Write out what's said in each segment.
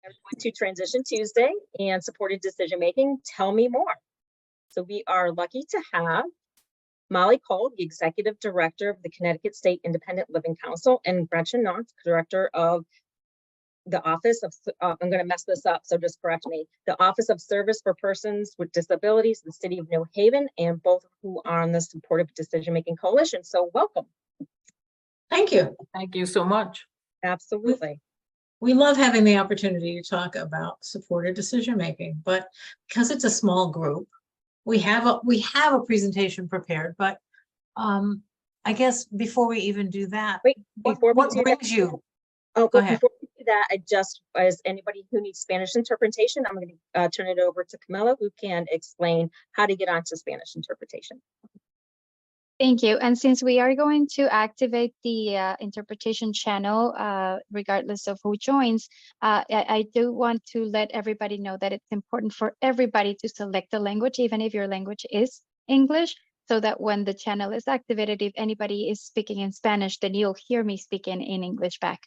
everyone to Transition Tuesday and supported decision making. Tell me more. So we are lucky to have Molly Cole, the Executive Director of the Connecticut State Independent Living Council, and Gretchen Knauff, Director of the Office of, I'm going to mess this up, so just correct me, the Office of Service for Persons with Disabilities, the City of New Haven, and both who are on the Supportive Decision Making Coalition. So welcome. Thank you. Thank you so much. Absolutely. We love having the opportunity to talk about supported decision making, but because it's a small group, we have a presentation prepared. But I guess before we even do that, Wait, before we what do brings that, you? oh, Go ahead. before we do that, I just, as anybody who needs Spanish interpretation, I'm going to turn it over to Camilla, who can explain how to get onto Spanish interpretation. Thank you. And since we are going to activate the interpretation channel, regardless of who joins, I do want to let everybody know that it's important for everybody to select the language, even if your language is English, so that when the channel is activated, if anybody is speaking in Spanish, then you'll hear me speaking in English back.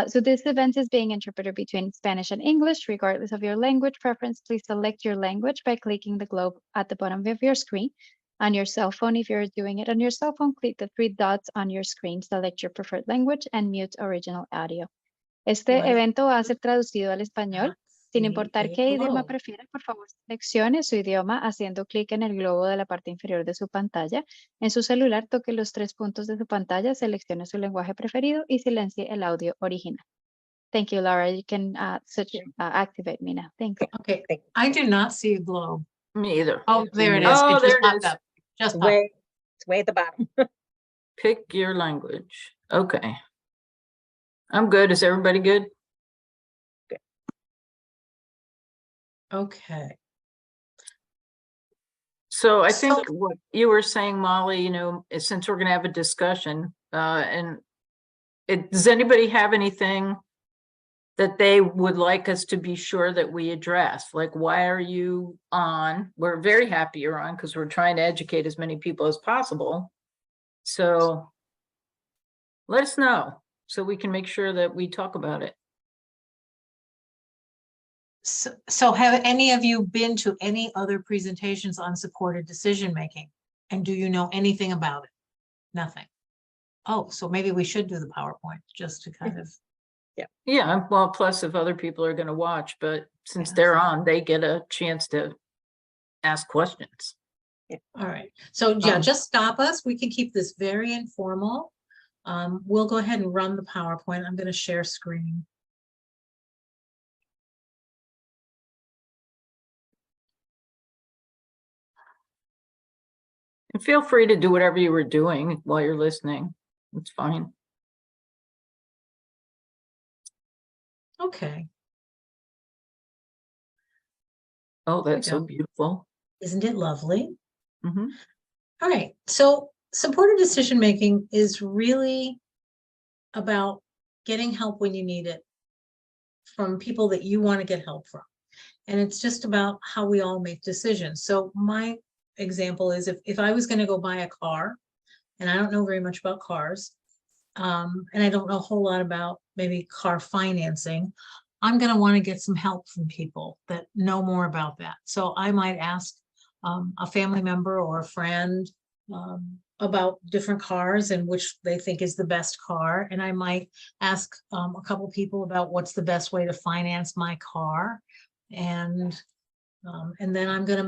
So this event is being interpreted between Spanish and English. Regardless of your language preference, please select your language by clicking the globe at the bottom of your screen. On your cell phone, if you're doing it on your cell phone, click the 3 dots on your screen, select your preferred language, and mute original audio. Este evento va a ser traducido al español. Sin importar qué idioma prefiera, por favor, seleccione su idioma haciendo clic en el globo de la parte inferior de su pantalla. En su celular, toque los 3 puntos de su pantalla, seleccione su lenguaje preferido y silencie el audio original. Thank you, Laura. You can activate me now. Thanks. Okay, I do not see a globe. Me either. Oh, there it is. Oh, It there just it popped is. up. Just It's popped. way at the bottom. Pick your language. Okay. I'm good. Is everybody good? Okay. So I think what you were saying, Molly, you know, is since we're going to have a discussion, does anybody have anything that they would like us to be sure that we address? Like, why are you on? We're very happy you're on because we're trying to educate as many people as possible. So let us know so we can make sure that we talk about it. So have any of you been to any other presentations on supported decision making? And do you know anything about it? Nothing. Oh, so maybe we should do the PowerPoint just to kind of. Yeah, well, plus if other people are going to watch, but since Yes. they're on, they get a chance to ask questions. All right. So yeah, just stop us. We can keep this very informal. We'll go ahead and run the PowerPoint. I'm going to share screen. And feel free to do whatever you were doing while you're listening. It's fine. Okay. Oh, There we that's so go. beautiful. Isn't it lovely? Mhm. All right. So supported decision making is really about getting help when you need it from people that you want to get help from. And it's just about how we all make decisions. So my example is if I was going to go buy a car, and I don't know very much about cars, and I don't know a whole lot about maybe car financing, I'm going to want to get some help from people that know more about that. So I might ask a family member or a friend about different cars and which they think is the best car. And I might ask a couple people about what's the best way to finance my car. And then I'm going to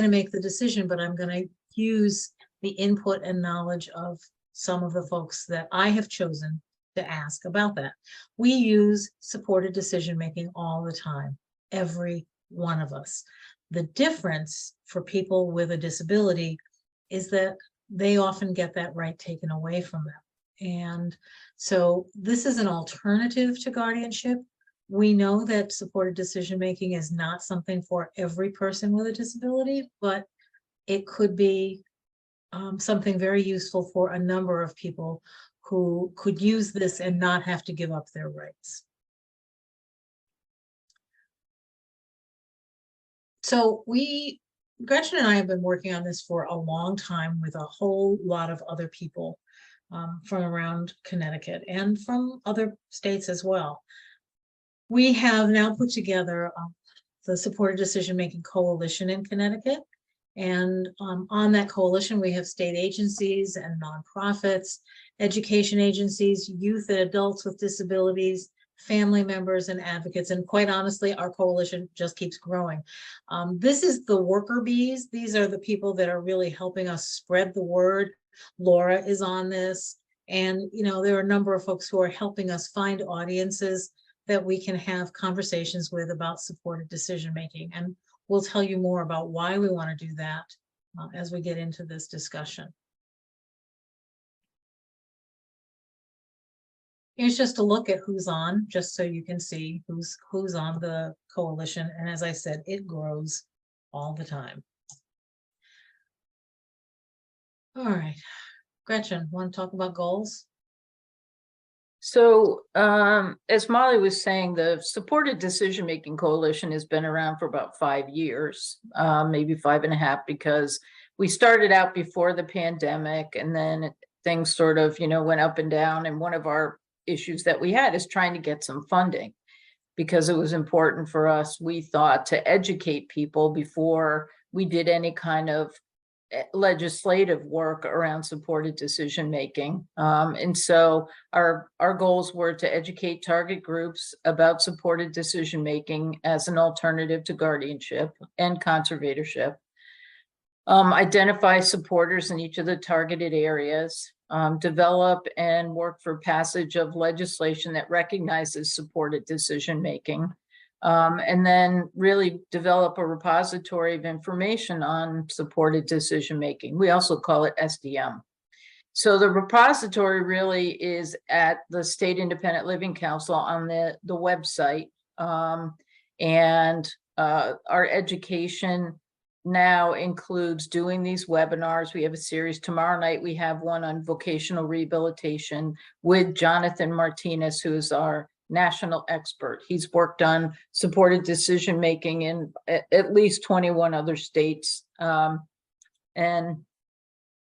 make the decision, but I'm going to use the input and knowledge of some of the folks that I have chosen to ask about that. We use supported decision making all the time, every one of us. The difference for people with a disability is that they often get that right taken away from them. And so this is an alternative to guardianship. We know that supported decision making is not something for every person with a disability, but it could be something very useful for a number of people who could use this and not have to give up their rights. So Gretchen and I have been working on this for a long time with a whole lot of other people from around Connecticut and from other states as well. We have now put together the Supported Decision-Making Coalition in Connecticut. And on that coalition, we have state agencies and nonprofits, education agencies, youth and adults with disabilities, family members and advocates. And quite honestly, our coalition just keeps growing. This is the worker bees. These are the people that are really helping us spread the word. Laura is on this. And, you know, there are a number of folks who are helping us find audiences that we can have conversations with about supported decision-making. And we'll tell you more about why we want to do that as we get into this discussion. Here's just a look at who's on, just so you can see who's on the coalition. And as I said, it grows all the time. All right, Gretchen, want to talk about goals? So as Molly was saying, the Supported Decision-Making Coalition has been around for about 5 years, maybe 5.5, because we started out before the pandemic, and then things sort of, you know, went up and down. And one of our issues that we had is trying to get some funding, because it was important for us, we thought, to educate people before we did any kind of legislative work around supported decision-making. And so our goals were to educate target groups about supported decision-making as an alternative to guardianship and conservatorship, identify supporters in each of the targeted areas, develop and work for passage of legislation that recognizes supported decision-making, and then really develop a repository of information on supported decision-making. We also call it SDM. So the repository really is at the State Independent Living Council on the website. And our education now includes doing these webinars. We have a series tomorrow night. We have one on vocational rehabilitation with Jonathan Martinez, who is our national expert. He's worked on supported decision-making in at least 21 other states, and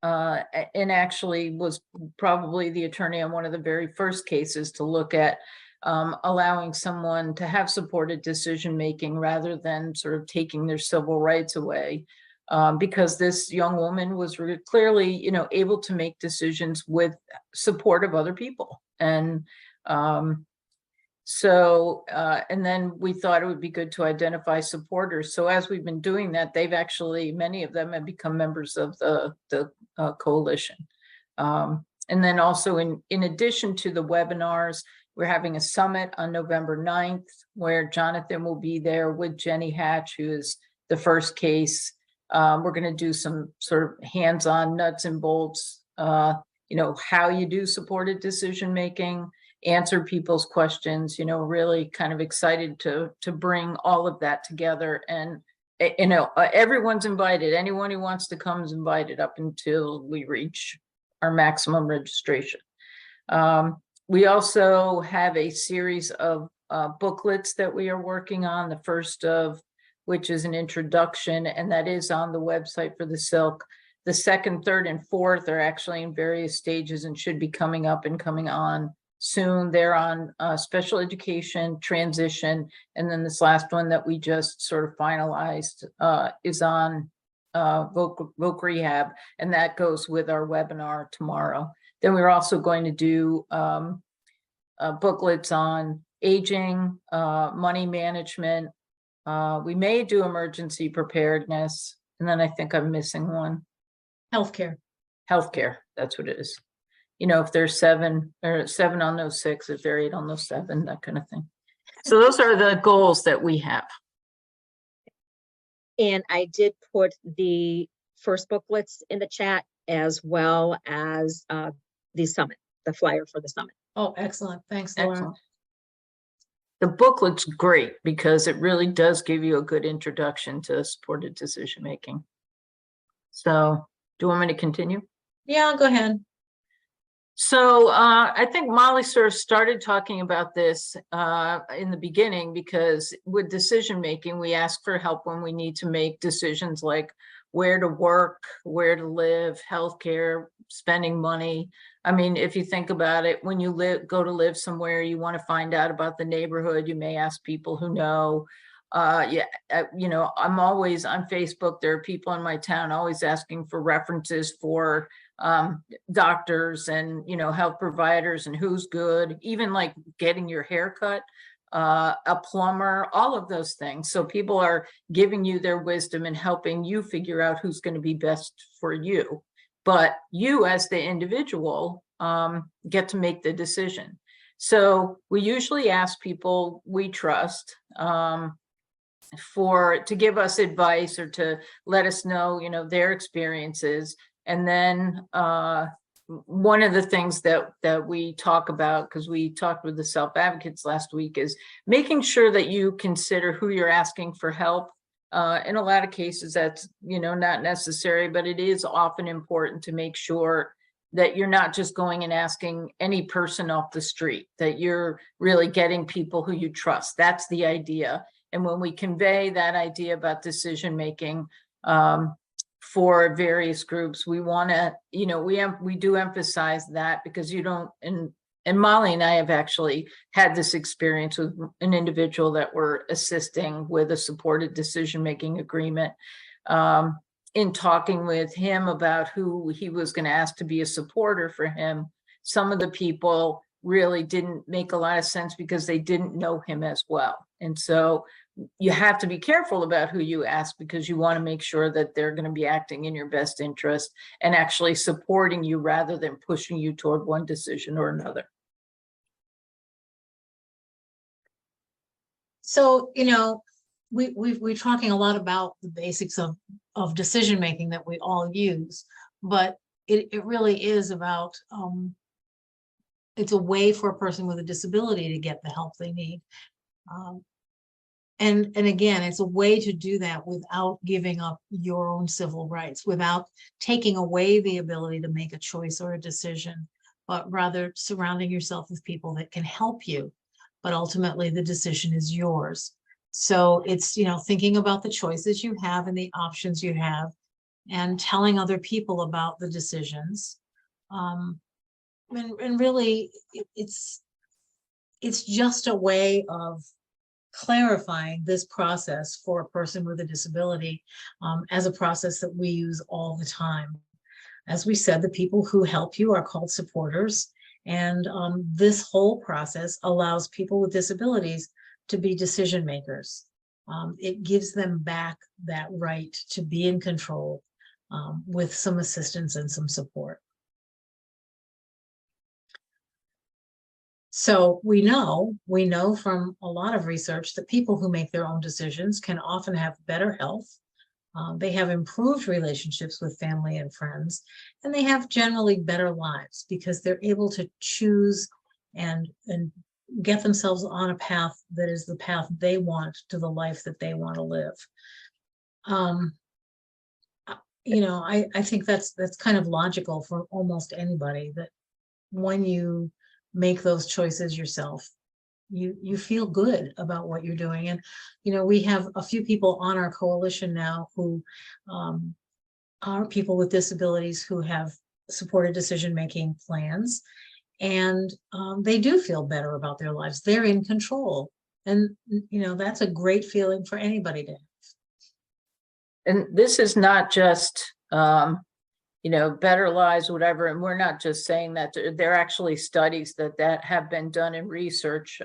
actually was probably the attorney on one of the very first cases to look at allowing someone to have supported decision-making rather than sort of taking their civil rights away, because this young woman was really clearly, you know, able to make decisions with support of other people. And and then we thought it would be good to identify supporters. So as we've been doing that, they've actually, many of them have become members of the coalition. And then also in addition to the webinars, we're having a summit on November 9th, where Jonathan will be there with Jenny Hatch, who is the first case. We're going to do some sort of hands-on nuts and bolts, you know, how you do supported decision-making, answer people's questions, you know, really kind of excited to bring all of that together. And, you know, everyone's invited. Anyone who wants to come is invited up until we reach our maximum registration. We also have a series of booklets that we are working on, the first of which is an introduction, and that is on the website for the Silk. The second, third, and fourth are actually in various stages and should be coming up and coming on soon. They're on special education, transition, and then this last one that we just sort of finalized is on voc rehab, and that goes with our webinar tomorrow. Then we're also going to do booklets on aging, money management. We may do emergency preparedness, and then I think I'm missing one. Healthcare. Healthcare, that's what it is. You know, if there's 7 or 7 on those 6, if they're 8 on those 7, that kind of thing. So those are the goals that we have. And I did put the first booklets in the chat, as well as the summit, the flyer for the summit. Oh, excellent. Thanks, Laura. Excellent. The booklet's great because it really does give you a good introduction to supported decision-making. So do you want me to continue? Yeah, go ahead. So I think Molly sort of started talking about this in the beginning, because with decision-making, we ask for help when we need to make decisions like where to work, where to live, healthcare, spending money. I mean, if you think about it, when you go to live somewhere, you want to find out about the neighborhood, you may ask people who know. Yeah, I'm always on Facebook. There are people in my town always asking for references for doctors and, health providers and who's good, even like getting your hair cut, a plumber, all of those things. So people are giving you their wisdom and helping you figure out who's going to be best for you. But you as the individual get to make the decision. So we usually ask people we trust to give us advice or to let us know, their experiences. And then one of the things that we talk about, because we talked with the self-advocates last week, is making sure that you consider who you're asking for help. In a lot of cases, that's, not necessary, but it is often important to make sure that you're not just going and asking any person off the street, that you're really getting people who you trust. That's the idea. And when we convey that idea about decision-making for various groups, we want to, we do emphasize that, because you don't, and Molly and I have actually had this experience with an individual that we're assisting with a supported decision-making agreement. In talking with him about who he was going to ask to be a supporter for him, some of the people really didn't make a lot of sense because they didn't know him as well. And so you have to be careful about who you ask, because you want to make sure that they're going to be acting in your best interest and actually supporting you rather than pushing you toward one decision or another. So, we're talking a lot about the basics of decision making that we all use, but it really is about it's a way for a person with a disability to get the help they need. And again, it's a way to do that without giving up your own civil rights, without taking away the ability to make a choice or a decision, but rather surrounding yourself with people that can help you. But ultimately, the decision is yours. So it's, thinking about the choices you have and the options you have, and telling other people about the decisions. And really, it's just a way of clarifying this process for a person with a disability as a process that we use all the time. As we said, the people who help you are called supporters, and this whole process allows people with disabilities to be decision makers. It gives them back that right to be in control with some assistance and some support. So we know from a lot of research that people who make their own decisions can often have better health. They have improved relationships with family and friends, and they have generally better lives because they're able to choose and get themselves on a path that is the path they want to the life that they want to live. I think that's kind of logical for almost anybody, that when you make those choices yourself, you feel good about what you're doing. And we have a few people on our coalition now who are people with disabilities who have supported decision-making plans, and they do feel better about their lives. They're in control, and that's a great feeling for anybody to have. And this is not just better lives, whatever. And we're not just saying that. There are actually studies that have been done in research.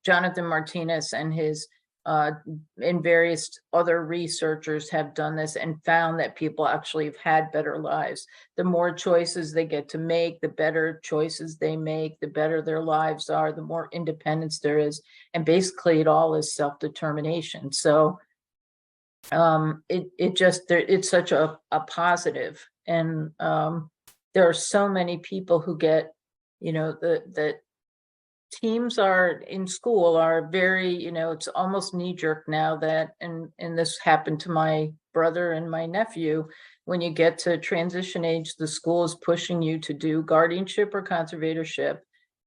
Jonathan Martinez and his and various other researchers have done this and found that people actually have had better lives. The more choices they get to make, the better choices they make, the better their lives are, the more independence there is. And basically it all is self-determination. So it's such a positive. And there are so many people who get, the teams are in school are very, it's almost knee-jerk now that, and this happened to my brother and my nephew, when you get to transition age, the school is pushing you to do guardianship or conservatorship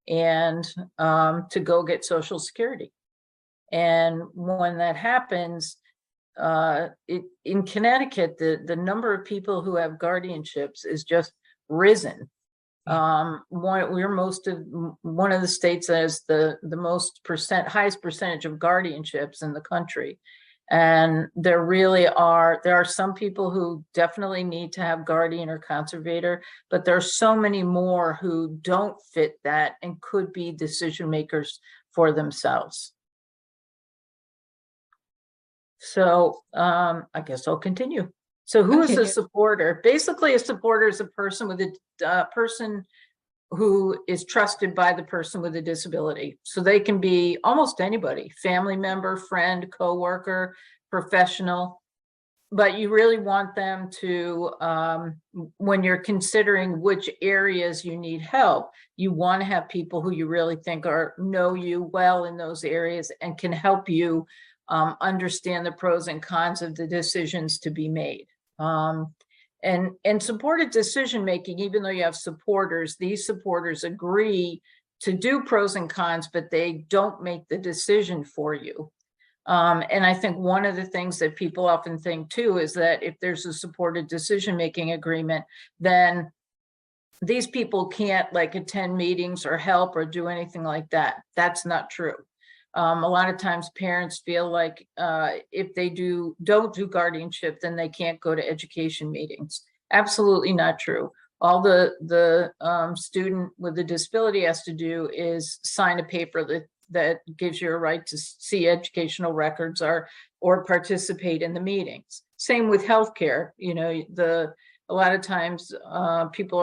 and to go get Social Security. And when that happens, in Connecticut, the number of people who have guardianships is just risen. One of the states that has the highest percentage of guardianships in the country. And there are some people who definitely need to have guardian or conservator, but there are so many more who don't fit that and could be decision makers for themselves. So I guess I'll continue. So who is a Continue. supporter? Basically, a supporter is a person with a person who is trusted by the person with a disability. So they can be almost anybody, family member, friend, coworker, professional. But you really want them to, when you're considering which areas you need help, you want to have people who you really think know you well in those areas and can help you understand the pros and cons of the decisions to be made. And supported decision making, even though you have supporters, these supporters agree to do pros and cons, but they don't make the decision for you. And I think one of the things that people often think too is that if there's a supported decision making agreement, then these people can't like attend meetings or help or do anything like that. That's not true. A lot of times parents feel like if they don't do guardianship, then they can't go to education meetings. Absolutely not true. All the student with a disability has to do is sign a paper that gives you a right to see educational records or participate in the meetings. Same with healthcare. You know, a lot of times people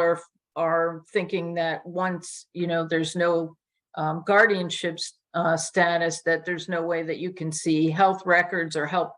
are thinking that once, you know, there's no guardianships status, that there's no way that you can see health records or help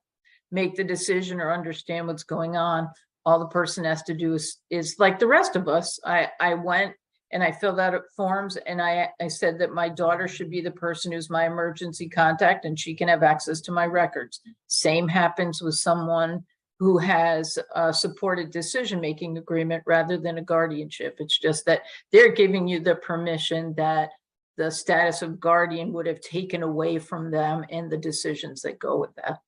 make the decision or understand what's going on. All the person has to do is like the rest of us. I went and I filled out forms and I said that my daughter should be the person who's my emergency contact and she can have access to my records. Same happens with someone who has a supported decision-making agreement rather than a guardianship. It's just that they're giving you the permission that the status of guardian would have taken away from them and the decisions that go with that.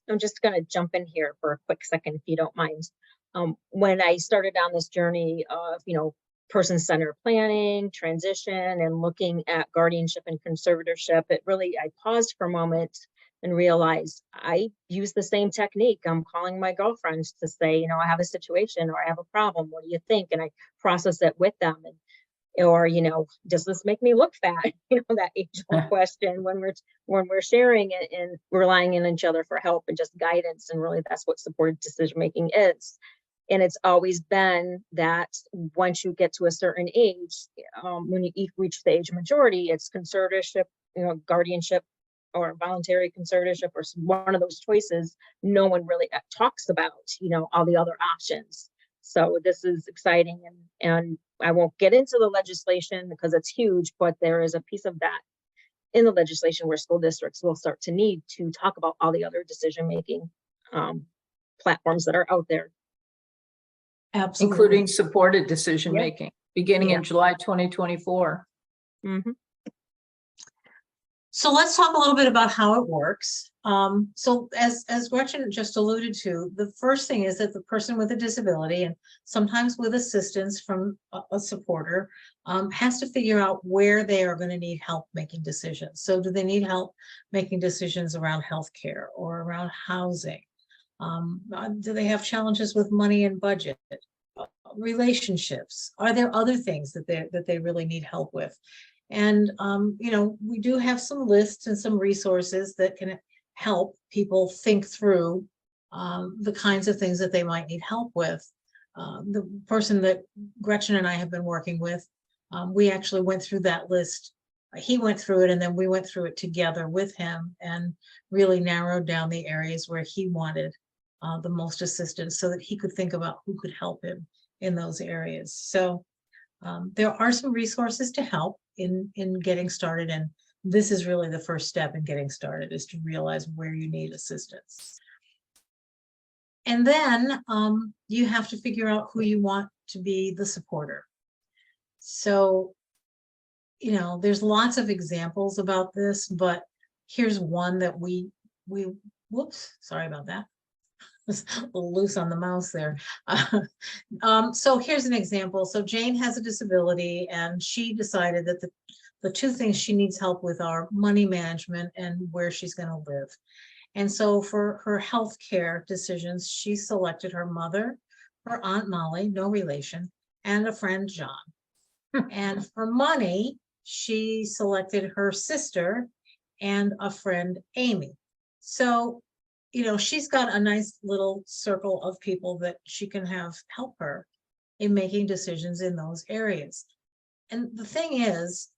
I'm just going to jump in here for a quick second, if you don't mind. When I started on this journey of, you know, person-centered planning, transition, and looking at guardianship and conservatorship, I paused for a moment and realized I use the same technique. I'm calling my girlfriends to say, you know, I have a situation or I have a problem. What do you think? And I process it with them. Or, you know, does this make me look fat? You know, that age-old question when we're sharing it and relying on each other for help and just guidance. And really, that's what supported decision-making is. And it's always been that once you get to a certain age, when you reach the age of majority, it's conservatorship, you know, guardianship, or voluntary conservatorship, or one of those choices. No one really talks about, you know, all the other options. So this is exciting, and I won't get into the legislation because it's huge, but there is a piece of that in the legislation where school districts will start to need to talk about all the other decision-making platforms that are out there. Absolutely. Including supported decision-making, beginning in July 2024. Mm-hmm. So let's talk a little bit about how it works. So as Gretchen just alluded to, the first thing is that the person with a disability, and sometimes with assistance from a supporter, has to figure out where they are going to need help making decisions. So do they need help making decisions around healthcare or around housing? Do they have challenges with money and budget? Relationships? Are there other things that they really need help with? And, you know, we do have some lists and some resources that can help people think through the kinds of things that they might need help with. The person that Gretchen and I have been working with, we actually went through that list. He went through it and then we went through it together with him and really narrowed down the areas where he wanted the most assistance so that he could think about who could help him in those areas. So there are some resources to help in getting started, and this is really the first step in getting started, is to realize where you need assistance. And then you have to figure out who you want to be the supporter. So, you know, there's lots of examples about this, but here's one that whoops, sorry about that. a little loose on the mouse there. So here's an example. So Jane has a disability and she decided that the two things she needs help with are money management and where she's going to live. And so for her healthcare decisions, she selected her mother, her Aunt Molly, no relation, and a friend, John. And for money, she selected her sister and a friend, Amy. So, you know, she's got a nice little circle of people that she can have help her in making decisions in those areas. And the thing is,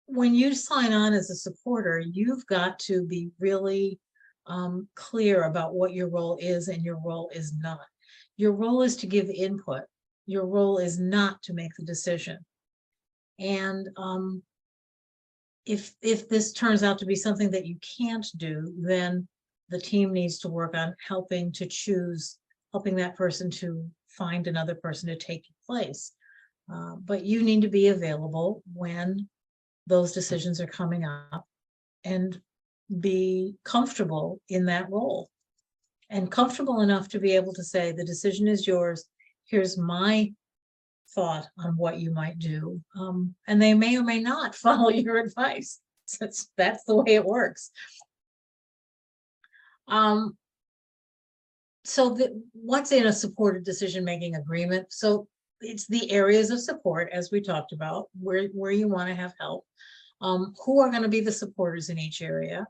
when you sign on as a supporter, you've got to be really clear about what your role is and your role is not. Your role is to give input. Your role is not to make the decision. And if this turns out to be something that you can't do, then the team needs to work on helping that person to find another person to take your place. But you need to be available when those decisions are coming up and be comfortable in that role and comfortable enough to be able to say, the decision is yours. Here's my thought on what you might do. And they may or may not follow your advice. So that's the way it works. So what's in a supported decision-making agreement? So it's the areas of support, as we talked about, where you want to have help. Who are going to be the supporters in each area?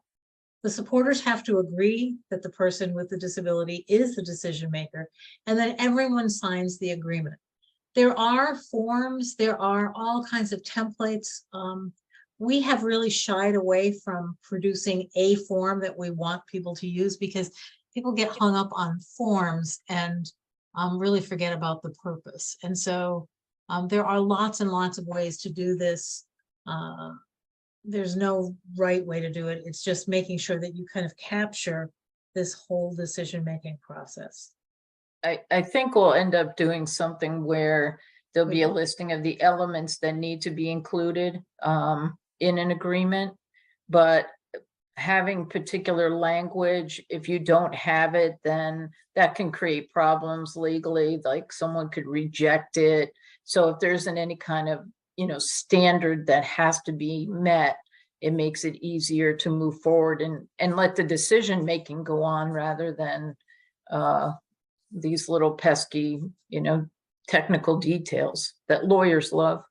The supporters have to agree that the person with the disability is the decision maker, and then everyone signs the agreement. There are forms, there are all kinds of templates. We have really shied away from producing a form that we want people to use because people get hung up on forms and really forget about the purpose. And so there are lots and lots of ways to do this. There's no right way to do it. It's just making sure that you kind of capture this whole decision-making process. I think we'll end up doing something where there'll be a Mhm. listing of the elements that need to be included in an agreement, but having particular language, if you don't have it, then that can create problems legally, like someone could reject it. So if there isn't any kind of, you know, standard that has to be met, it makes it easier to move forward and let the decision making go on rather than these little pesky, you know, technical details that lawyers love.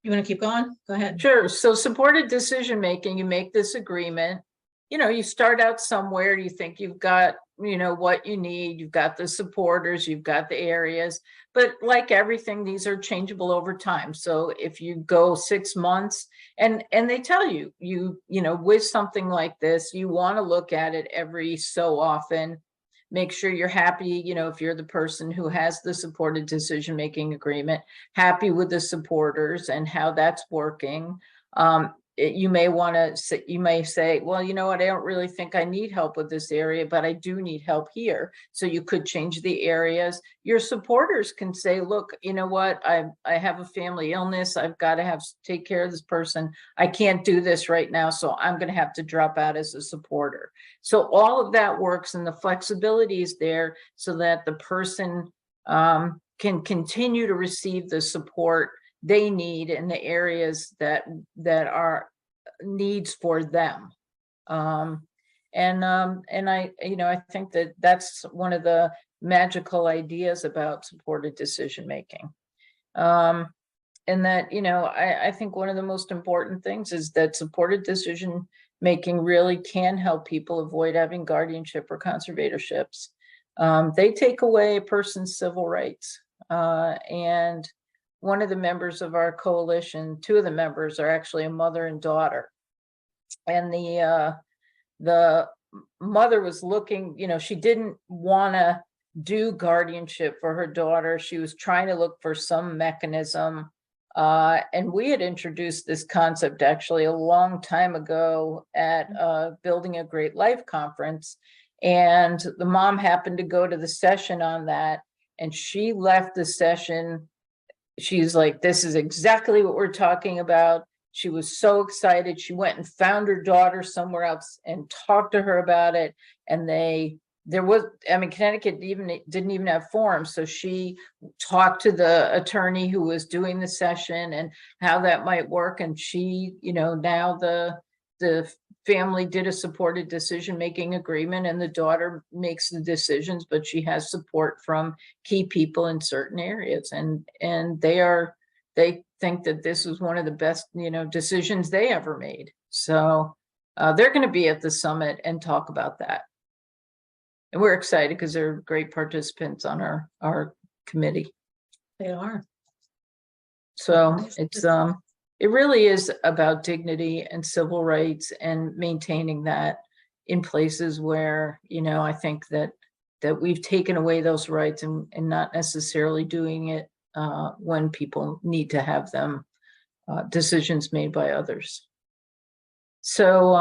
You want to keep going? Go ahead. Sure. So supported decision making, you make this agreement. You know, you start out somewhere, you think you've got, you know, what you need, you've got the supporters, you've got the areas, but like everything, these are changeable over time. So if you go 6 months and they tell you, you know, with something like this, you want to look at it every so often, make sure you're happy, you know, if you're the person who has the supported decision-making agreement, happy with the supporters and how that's working. You may want to, you may say, well, you know what, I don't really think I need help with this area, but I do need help here. So you could change the areas. Your supporters can say, look, you know what, I have a family illness. I've got to take care of this person. I can't do this right now. So I'm going to have to drop out as a supporter. So all of that works and the flexibility is there so that the person can continue to receive the support they need in the areas that are needs for them. And I, you know, I think that that's one of the magical ideas about supported decision making. And that, you know, I think one of the most important things is that supported decision making really can help people avoid having guardianship or conservatorships. They take away a person's civil rights. And one of the members of our coalition, 2 of the members are actually a mother and daughter. And the mother was looking, you know, she didn't want to do guardianship for her daughter. She was trying to look for some mechanism. And we had introduced this concept actually a long time ago at Building a Great Life conference. And the mom happened to go to the session on that. And she left the session. She's like, this is exactly what we're talking about. She was so excited. She went and found her daughter somewhere else and talked to her about it. And Connecticut didn't even have forums. So she talked to the attorney who was doing the session and how that might work. And she, now the family did a supported decision-making agreement, and the daughter makes the decisions, but she has support from key people in certain areas. And they think that this was one of the best, decisions they ever made. So they're going to be at the summit and talk about that. And we're excited because they're great participants on our committee. They are. So it really is about dignity and civil rights and maintaining that in places where, I think that we've taken away those rights and not necessarily doing it when people need to have them decisions made by others. So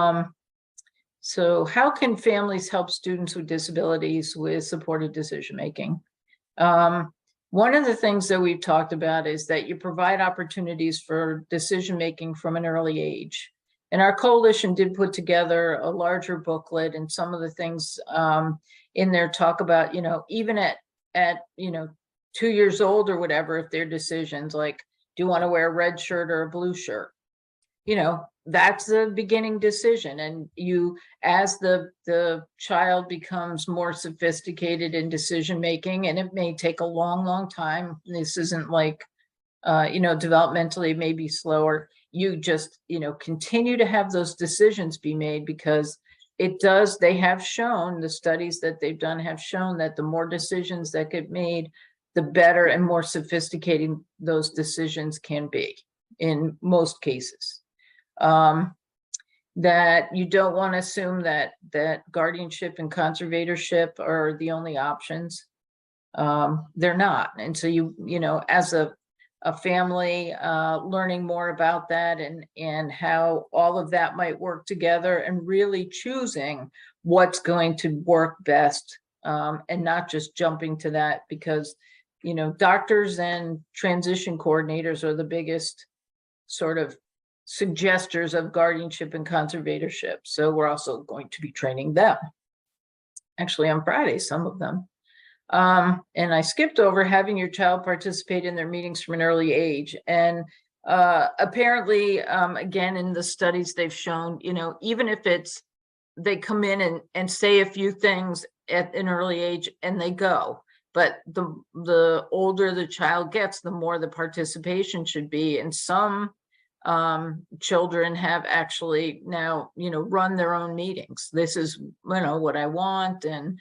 how can families help students with disabilities with supported decision making? One of the things that we've talked about is that you provide opportunities for decision making from an early age. And our coalition did put together a larger booklet, and some of the things in there talk about, even at 2 years old or whatever, if their decisions like, do you want to wear a red shirt or a blue shirt? That's the beginning decision. And as the child becomes more sophisticated in decision making, and it may take a long, long time. This isn't like, developmentally maybe slower. You just, continue to have those decisions be made, because they have shown, the studies that they've done have shown that the more decisions that get made, the better and more sophisticated those decisions can be in most cases. That you don't want to assume that guardianship and conservatorship are the only options. They're not. And so as a family, learning more about that and how all of that might work together, and really choosing what's going to work best, and not just jumping to that, because doctors and transition coordinators are the biggest sort of suggesters of guardianship and conservatorship. So we're also going to be training them. Actually, on Friday, some of them. And I skipped over having your child participate in their meetings from an early age. And apparently, again, in the studies they've shown, even if they come in and say a few things at an early age and they go, but the older the child gets, the more the participation should be. And some children have actually now, run their own meetings. This is, what I want, and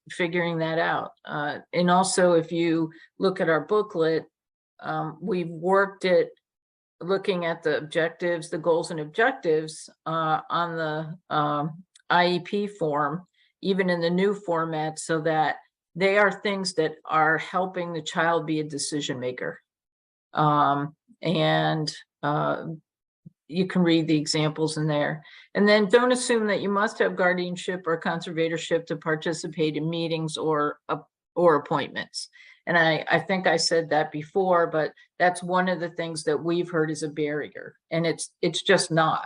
figuring that out. And also, if you look at our booklet, we've worked at looking at the objectives, the goals and objectives on the IEP form, even in the new format, so that they are things that are helping the child be a decision maker. And you can read the examples in there. And then don't assume that you must have guardianship or conservatorship to participate in meetings or appointments. And I think I said that before, but that's one of the things that we've heard is a barrier, and it's just not.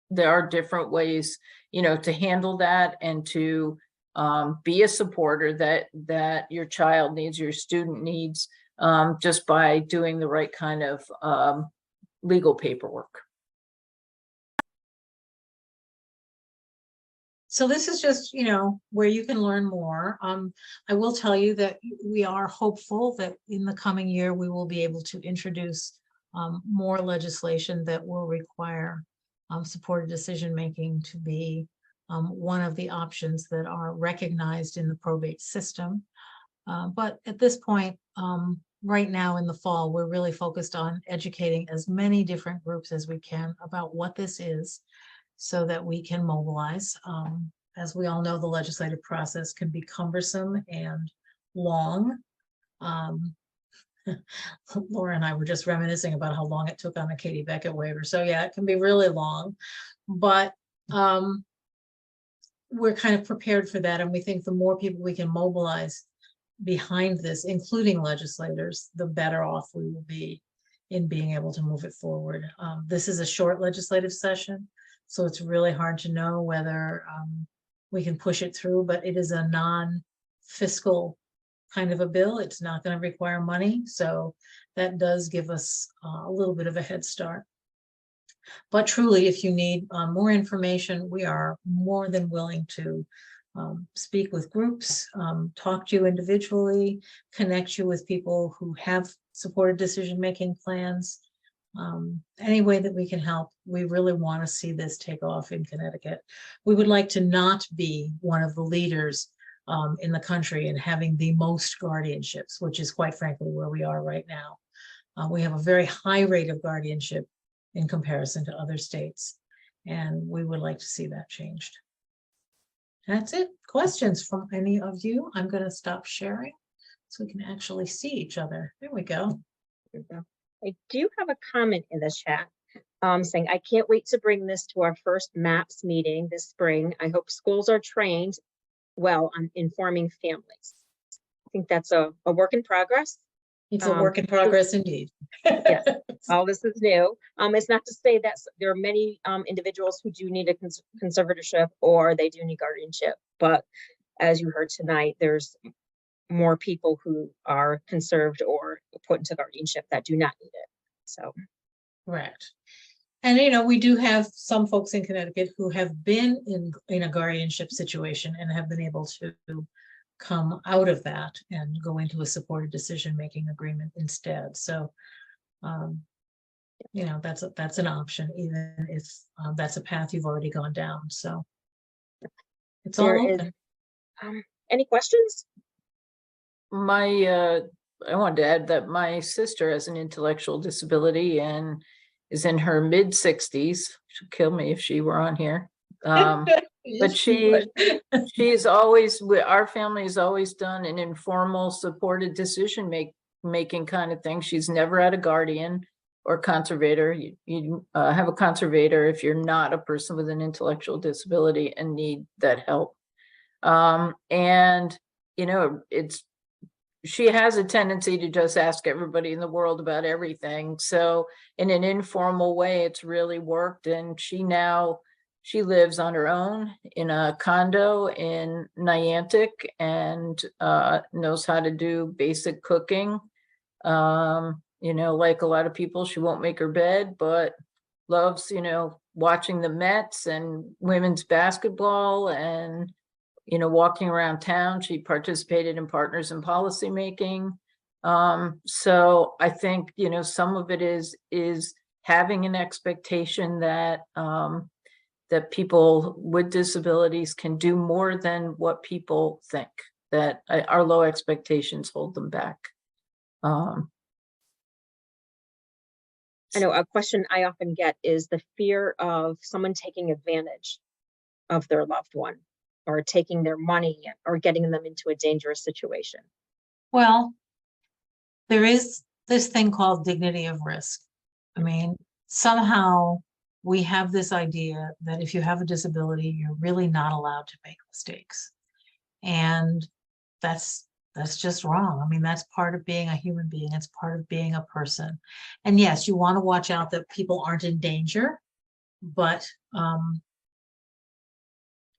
There are different ways, to handle that, and to be a supporter that your child needs, your student needs, just by doing the right kind of legal paperwork. So this is just, where you can learn more. I will tell you that we are hopeful that in the coming year, we will be able to introduce more legislation that will require supported decision-making to be one of the options that are recognized in the probate system. But at this point, right now in the fall, we're really focused on educating as many different groups as we can about what this is, so that we can mobilize. As we all know, the legislative process can be cumbersome and long. Laura and I were just reminiscing about how long it took on the Katie Beckett waiver. So yeah, it can be really long, but we're kind of prepared for that. And we think the more people we can mobilize behind this, including legislators, the better off we will be. in being able to move it forward. This is a short legislative session, so it's really hard to know whether we can push it through, but it is a non-fiscal kind of a bill. It's not going to require money, so that does give us a little bit of a head start. But truly, if you need more information, we are more than willing to speak with groups, talk to you individually, connect you with people who have supported decision-making plans. Any way that we can help. We really want to see this take off in Connecticut. We would like to not be one of the leaders in the country and having the most guardianships, which is quite frankly where we are right now. We have a very high rate of guardianship in comparison to other states, and we would like to see that changed. That's it. Questions from any of you? I'm going to stop sharing so we can actually see each other. There we go. I do have a comment in the chat saying, I can't wait to bring this to our first MAPS meeting this spring. I hope schools are trained well on informing families. I think that's a work in progress. It's a work in progress indeed. Yes, all this is new. It's not to say that there are many individuals who do need a conservatorship or they do need guardianship, but as you heard tonight, there's more people who are conserved or put into guardianship that do not need it. So, correct. And you know, we do have some folks in Connecticut who have been in a guardianship situation and have been able to come out of that and go into a supported decision-making agreement instead. So, you know, that's an option, even if that's a path you've already gone down. So it's all open. Any questions? I wanted to add that my sister has an intellectual disability and is in her mid-60s. She'll kill me if she were on here. But she's always, our family has always done an informal supported decision making kind of thing. She's never had a guardian or conservator. You have a conservator if you're not a person with an intellectual disability and need that help. And you know, she has a tendency to just ask everybody in the world about everything. So in an informal way, it's really worked. And she lives on her own in a condo in Niantic and knows how to do basic cooking. You know, like a lot of people, she won't make her bed, but loves, you know, watching the Mets and women's basketball and, you know, walking around town. She participated in Partners in Policy Making. So I think, you know, some of it is having an expectation that that people with disabilities can do more than what people think, that our low expectations hold them back. I know a question I often get is the fear of someone taking advantage of their loved one or taking their money or getting them into a dangerous situation. Well, there is this thing called dignity of risk. I mean, somehow we have this idea that if you have a disability, you're really not allowed to make mistakes. And that's just wrong. I mean, that's part of being a human being. It's part of being a person. And yes, you want to watch out that people aren't in danger, but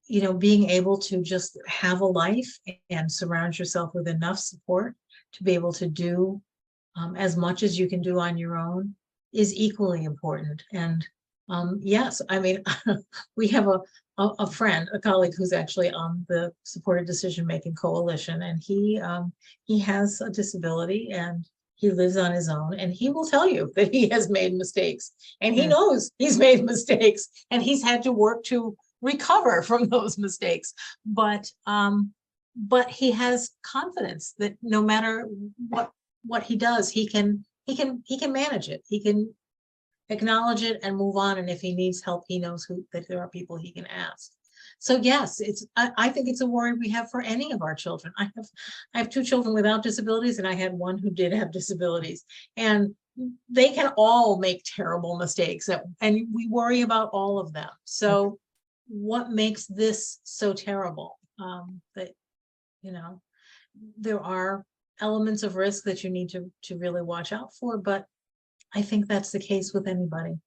you know, being able to just have a life and surround yourself with enough support to be able to do as much as you can do on your own is equally important. And yes, I mean, we have a friend, a colleague who's actually on the Supported Decision Making Coalition, and he has a disability and he lives on his own, and he will tell you that he has made mistakes, and he knows he's made mistakes, and he's had to work to recover from those mistakes. But he has confidence that no matter what he does, he can manage it. He can acknowledge it and move on. And if he needs help, he knows that there are people he can ask. So yes, I think it's a worry we have for any of our children. I have two children without disabilities, and I had one who did have disabilities, and they can all make terrible mistakes, and we worry about all of them. So what makes this so terrible? That, you know, there are elements of risk that you need to really watch out for, but I think that's the case with anybody.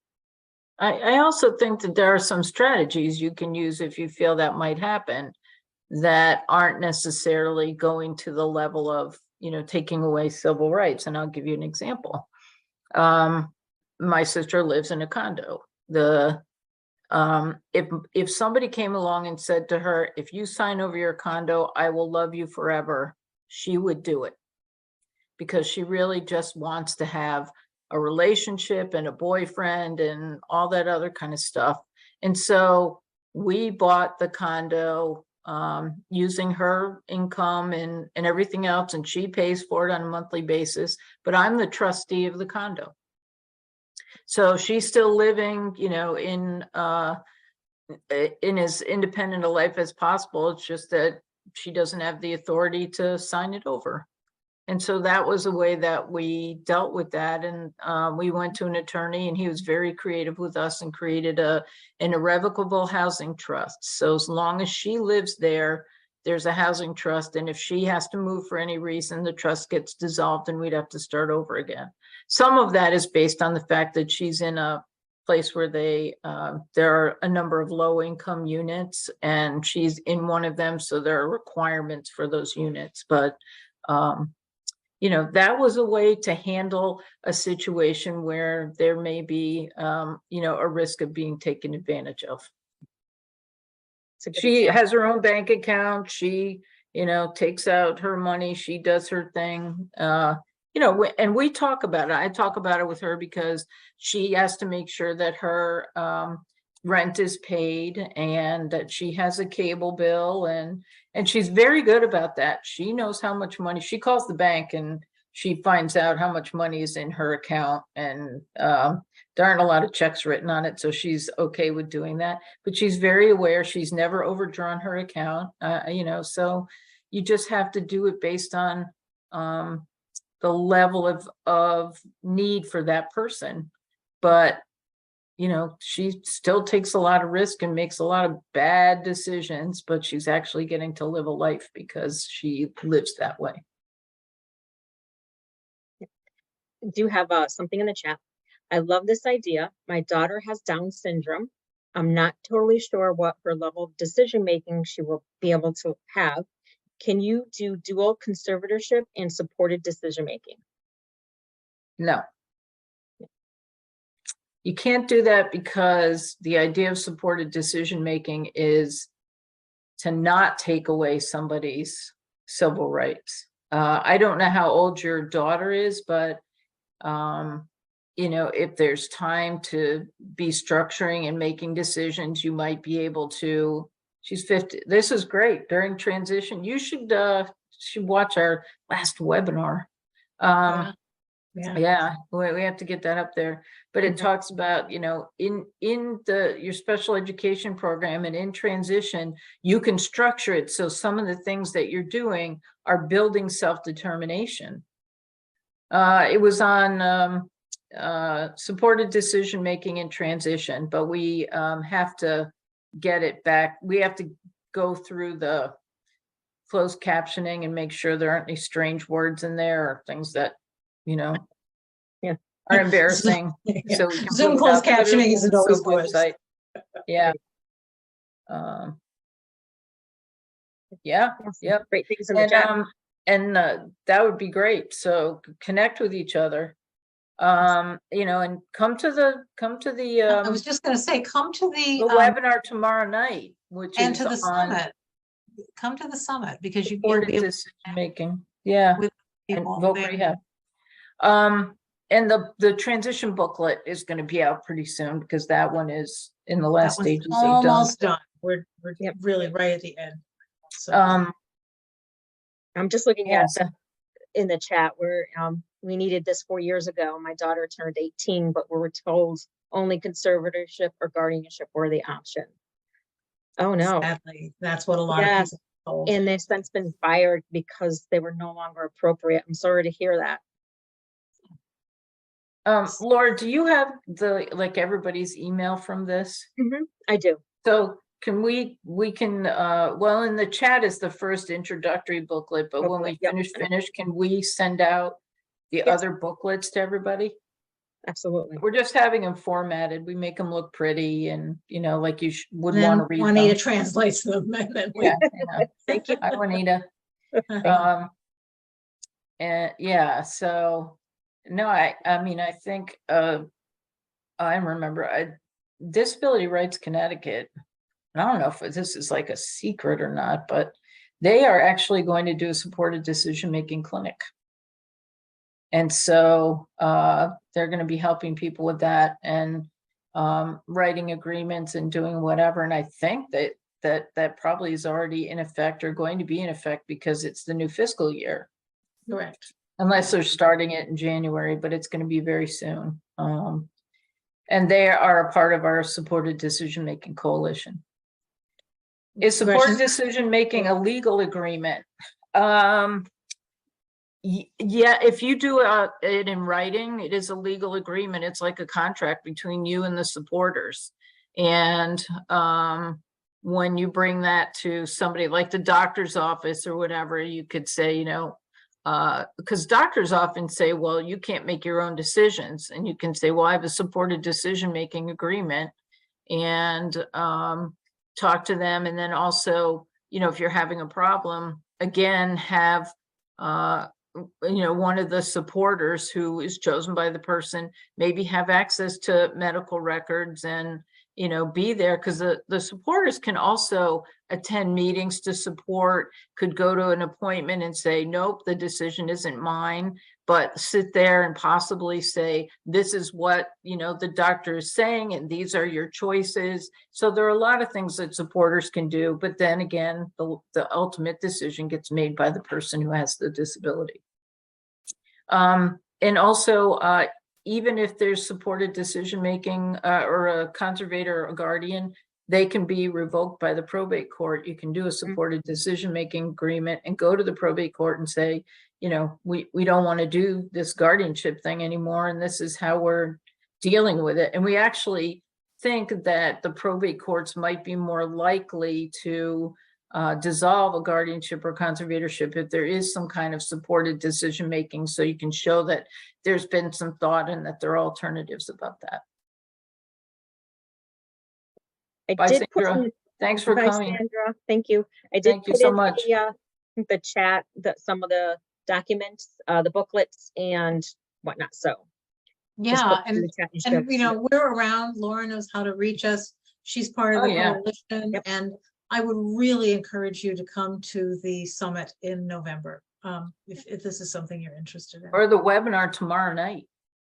I also think that there are some strategies you can use if you feel that might happen that aren't necessarily going to the level of, taking away civil rights. And I'll give you an example. My sister lives in a condo. If somebody came along and said to her, if you sign over your condo, I will love you forever, she would do it, because she really just wants to have a relationship and a boyfriend and all that other kind of stuff. And so we bought the condo using her income and everything else, and she pays for it on a monthly basis, but I'm the trustee of the condo. So she's still living, in as independent a life as possible. It's just that she doesn't have the authority to sign it over. And so that was a way that we dealt with that. And we went to an attorney, and he was very creative with us and created an irrevocable housing trust. So as long as she lives there, there's a housing trust. And if she has to move for any reason, the trust gets dissolved and we'd have to start over again. Some of that is based on the fact that she's in a place where there are a number of low income units, and she's in one of them. So there are requirements for those units. But that was a way to handle a situation where there may be, a risk of being taken advantage of. She has her own bank account. She, takes out her money. She does her thing. And we talk about it. I talk about it with her because she has to make sure that her rent is paid and that she has a cable bill, and she's very good about that. She knows how much money. She calls the bank and she finds out how much money is in her account, and there aren't a lot of checks written on it, so she's okay with doing that. But she's very aware. She's never overdrawn her account, so you just have to do it based on the level of need for that person. But she still takes a lot of risk and makes a lot of bad decisions, but she's actually getting to live a life because she lives that way. Do have something in the chat. I love this idea. My daughter has Down syndrome. I'm not totally sure what her level of decision making she will be able to have. Can you do dual conservatorship and supported decision making? No. You can't do that, because the idea of supported decision making is to not take away somebody's civil rights. I don't know how old your daughter is, but if there's time to be structuring and making decisions, you might be able to. She's 50. This is great during transition. You should watch our last webinar. Yeah, we have to get that up there. But it talks about, in your special education program and in transition, you can structure it so some of the things that you're doing are building self-determination. It was on supported decision making in transition, but we have to get it back. We have to go through the closed captioning and make sure there aren't any strange words in there or things that are embarrassing. Yeah. So we can Zoom put it closed up. captioning isn't always So good. website. Yeah. Yeah. Yep. Great things in the chat. And that would be great. So connect with each other. And come to the I was just going to say, come to the webinar tomorrow night, which and is to the on summit. Come to the summit, because you'll supported be able decision making. Yeah. with And people vote there. rehab. And the transition booklet is going to be out pretty soon, because that one is in the last That was stages of almost done. done. We're Yep. really right at the end. So I'm just looking Yes. at in the chat where we needed this 4 years ago. My daughter turned 18, but we were told only conservatorship or guardianship were the option. Oh no. sadly, that's what a lot Yes. of people are told. And they've since been fired because they were no longer appropriate. I'm sorry to hear that. Laura, do you have everybody's email from this? I do. So can we can well, in the chat is the first introductory booklet, but when we Yep. finish, can we send out the Yes. other booklets to everybody? Absolutely. We're just having them formatted. We make them look pretty and, like you would Then want to read Juanita them. translates them and then we. Yeah, Thank you. Hi, Juanita. And yeah, so no, I mean, I think I remember Disability Rights Connecticut. And I don't know if this is like a secret or not, but they are actually going to do a supported decision-making clinic. And so they're going to be helping people with that and writing agreements and doing whatever. And I think that probably is already in effect or going to be in effect because it's the new fiscal year. Correct. Unless they're starting it in January, but it's going to be very soon. And they are a part of our supported decision-making coalition. Is supported decision-making a legal agreement? Yeah, if you do it in writing, it is a legal agreement. It's like a contract between you and the supporters. And when you bring that to somebody like the doctor's office or whatever, you could say, because doctors often say, well, you can't make your own decisions. And you can say, well, I have a supported decision-making agreement, and talk to them. And then also, if you're having a problem, again, have one of the supporters who is chosen by the person maybe have access to medical records and be there, because the supporters can also attend meetings to support, could go to an appointment and say, nope, the decision isn't mine, but sit there and possibly say, this is what the doctor is saying and these are your choices. So there are a lot of things that supporters can do, but then again, the ultimate decision gets made by the person who has the disability. And also, even if there's supported decision-making or a conservator or a guardian, they can be revoked by the probate court. You can do a supported decision-making agreement and go to the probate court and say, we don't want to do this guardianship thing anymore, and this is how we're dealing with it. And we actually think that the probate courts might be more likely to dissolve a guardianship or conservatorship if there is some kind of supported decision-making, so you can show that there's been some thought and that there are alternatives about that. I did put Sandra. in, Thanks for bye, coming. Sandra. Thank you. I did Thank you put so in much. the chat that some of the documents, the booklets and whatnot. So just Yeah, look through the chat and stuff. we're around. Laura knows how to reach us. She's part of Oh, the yeah. coalition, Yep. and I would really encourage you to come to the summit in November, if this is something you're interested in. Or the webinar tomorrow night,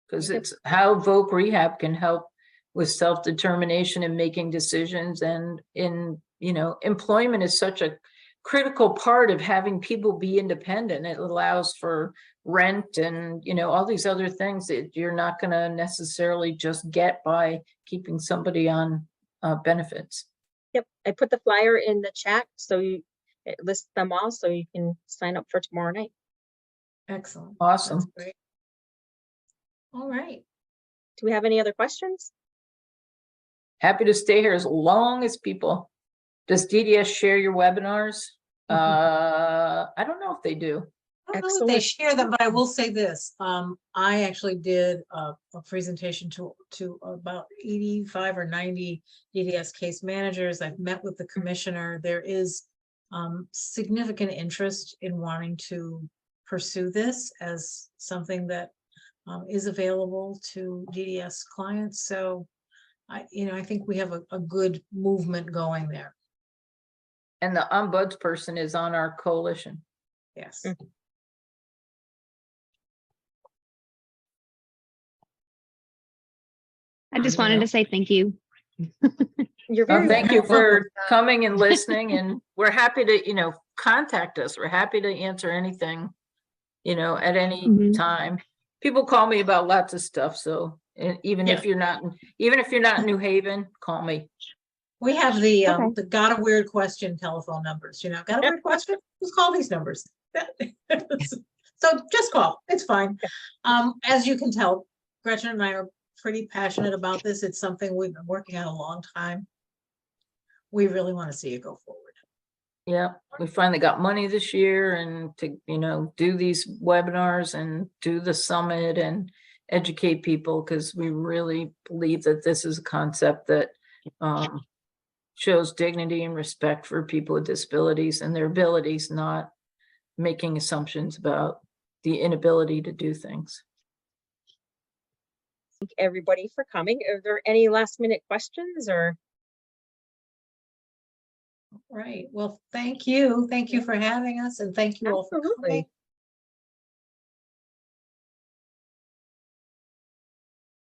because Yep. it's how Voc Rehab can help with self-determination and making decisions. And employment is such a critical part of having people be independent. It allows for rent and, all these other things that you're not going to necessarily just get by keeping somebody on benefits. Yep. I put the flyer in the chat, so it lists them all, so you can sign up for tomorrow night. Excellent. Awesome. That's great. All right. Do we have any other questions? Happy to stay here as long as people. Does DDS share your webinars? I don't know if they do. I don't know if they Excellent. share them, but I will say this. I actually did a presentation to about 85 or 90 DDS case managers. I've met with the commissioner. There is significant interest in wanting to pursue this as something that is available to DDS clients. So I think we have a good movement going there. And the ombudsperson is on our coalition. Yes. I just wanted to say thank you. You're very Thank you welcome. for coming and listening, and we're happy to, contact us. We're happy to answer anything, at any time. People call me about lots of stuff. So even if you're not in New Haven, call me. We have the got a weird question telephone numbers, got a weird question? Just call these numbers. So just call, it's fine. As you can tell, Gretchen and I are pretty passionate about this. It's something we've been working on a long time. We really want to see it go forward. Yeah, we finally got money this year and to, do these webinars and do the summit, and educate people, because we really believe that this is a concept that shows dignity and respect for people with disabilities and their abilities, not making assumptions about the inability to do things. Thank everybody for coming. Are there any last minute questions or? Right. Well, thank you. Thank you for having us, and thank you all for coming. Absolutely.